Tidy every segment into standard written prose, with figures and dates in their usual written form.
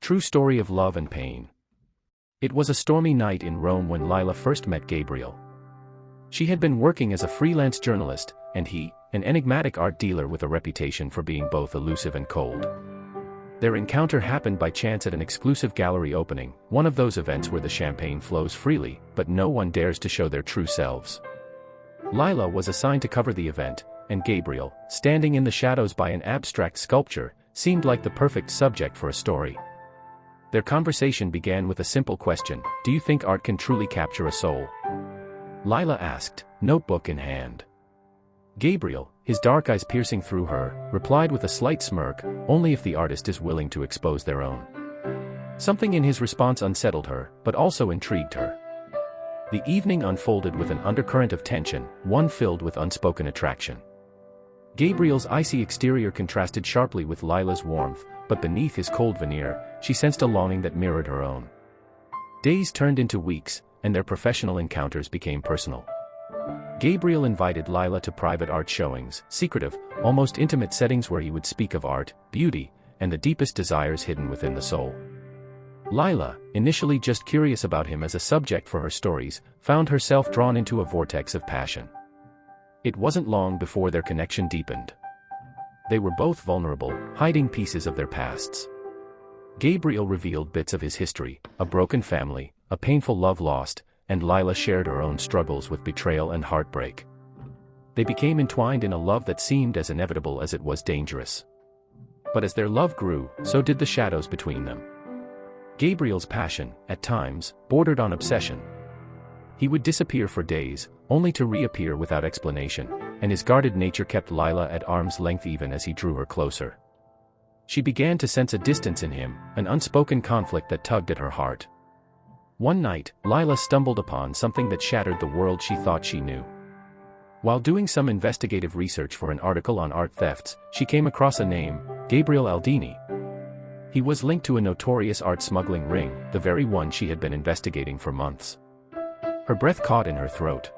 True story of love and pain. It was a stormy night in Rome when Lila first met Gabriel. She had been working as a freelance journalist, and he, an enigmatic art dealer with a reputation for being both elusive and cold. Their encounter happened by chance at an exclusive gallery opening, one of those events where the champagne flows freely, but no one dares to show their true selves. Lila was assigned to cover the event, and Gabriel, standing in the shadows by an abstract sculpture, seemed like the perfect subject for a story. Their conversation began with a simple question: "Do you think art can truly capture a soul?" Lila asked, notebook in hand. Gabriel, his dark eyes piercing through her, replied with a slight smirk, "Only if the artist is willing to expose their own." Something in his response unsettled her, but also intrigued her. The evening unfolded with an undercurrent of tension, one filled with unspoken attraction. Gabriel's icy exterior contrasted sharply with Lila's warmth, but beneath his cold veneer, she sensed a longing that mirrored her own. Days turned into weeks, and their professional encounters became personal. Gabriel invited Lila to private art showings, secretive, almost intimate settings where he would speak of art, beauty, and the deepest desires hidden within the soul. Lila, initially just curious about him as a subject for her stories, found herself drawn into a vortex of passion. It wasn't long before their connection deepened. They were both vulnerable, hiding pieces of their pasts. Gabriel revealed bits of his history, a broken family, a painful love lost, and Lila shared her own struggles with betrayal and heartbreak. They became entwined in a love that seemed as inevitable as it was dangerous. But as their love grew, so did the shadows between them. Gabriel's passion, at times, bordered on obsession. He would disappear for days, only to reappear without explanation, and his guarded nature kept Lila at arm's length even as he drew her closer. She began to sense a distance in him, an unspoken conflict that tugged at her heart. One night, Lila stumbled upon something that shattered the world she thought she knew. While doing some investigative research for an article on art thefts, she came across a name: Gabriel Aldini. He was linked to a notorious art smuggling ring, the very one she had been investigating for months. Her breath caught in her throat.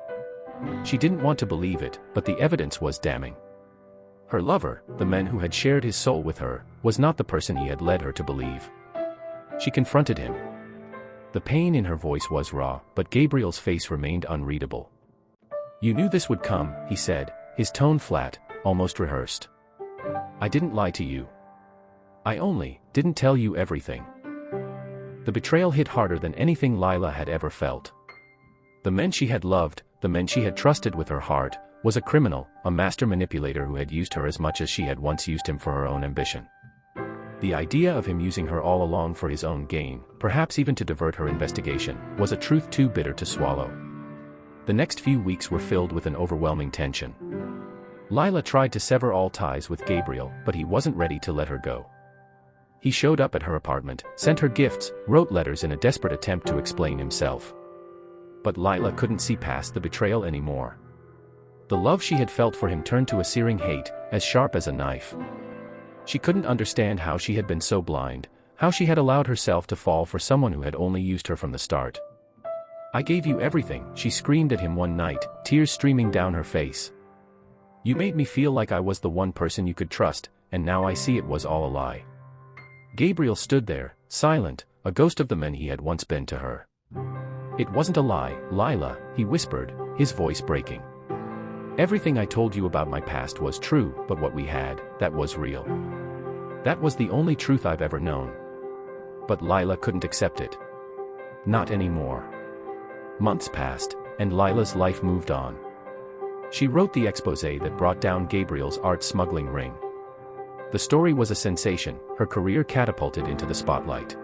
She didn't want to believe it, but the evidence was damning. Her lover, the man who had shared his soul with her, was not the person he had led her to believe. She confronted him. The pain in her voice was raw, but Gabriel's face remained unreadable. "You knew this would come," he said, his tone flat, almost rehearsed. "I didn't lie to you. I only didn't tell you everything." The betrayal hit harder than anything Lila had ever felt. The man she had loved, the man she had trusted with her heart, was a criminal, a master manipulator who had used her as much as she had once used him for her own ambition. The idea of him using her all along for his own gain, perhaps even to divert her investigation, was a truth too bitter to swallow. The next few weeks were filled with an overwhelming tension. Lila tried to sever all ties with Gabriel, but he wasn't ready to let her go. He showed up at her apartment, sent her gifts, wrote letters in a desperate attempt to explain himself. But Lila couldn't see past the betrayal anymore. The love she had felt for him turned to a searing hate, as sharp as a knife. She couldn't understand how she had been so blind, how she had allowed herself to fall for someone who had only used her from the start. "I gave you everything," she screamed at him one night, tears streaming down her face. "You made me feel like I was the one person you could trust, and now I see it was all a lie." Gabriel stood there, silent, a ghost of the man he had once been to her. "It wasn't a lie, Lila," he whispered, his voice breaking. "Everything I told you about my past was true, but what we had, that was real. That was the only truth I've ever known." But Lila couldn't accept it. Not anymore. Months passed, and Lila's life moved on. She wrote the exposé that brought down Gabriel's art smuggling ring. The story was a sensation, her career catapulted into the spotlight.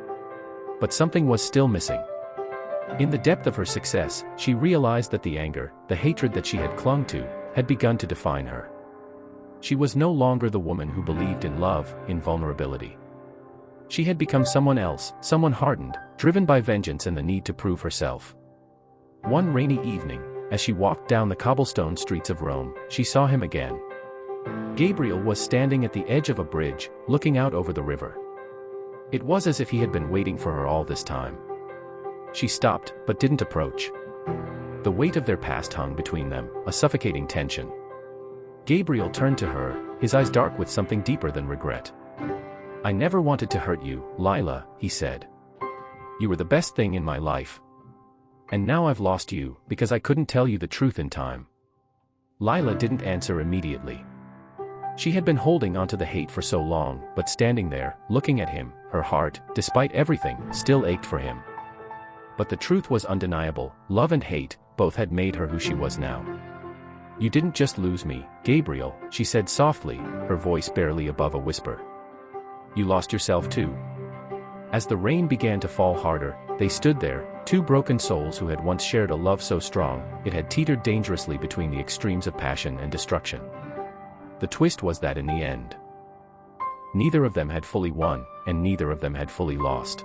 But something was still missing. In the depth of her success, she realized that the anger, the hatred that she had clung to, had begun to define her. She was no longer the woman who believed in love, in vulnerability. She had become someone else, someone hardened, driven by vengeance and the need to prove herself. One rainy evening, as she walked down the cobblestone streets of Rome, she saw him again. Gabriel was standing at the edge of a bridge, looking out over the river. It was as if he had been waiting for her all this time. She stopped, but didn't approach. The weight of their past hung between them, a suffocating tension. Gabriel turned to her, his eyes dark with something deeper than regret. "I never wanted to hurt you, Lila," he said. "You were the best thing in my life. And now I've lost you, because I couldn't tell you the truth in time." Lila didn't answer immediately. She had been holding onto the hate for so long, but standing there, looking at him, her heart, despite everything, still ached for him. But the truth was undeniable: love and hate, both had made her who she was now. "You didn't just lose me, Gabriel," she said softly, her voice barely above a whisper. "You lost yourself too." As the rain began to fall harder, they stood there, two broken souls who had once shared a love so strong, it had teetered dangerously between the extremes of passion and destruction. The twist was that in the end, neither of them had fully won, and neither of them had fully lost.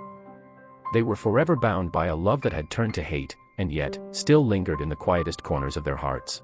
They were forever bound by a love that had turned to hate, and yet, still lingered in the quietest corners of their hearts.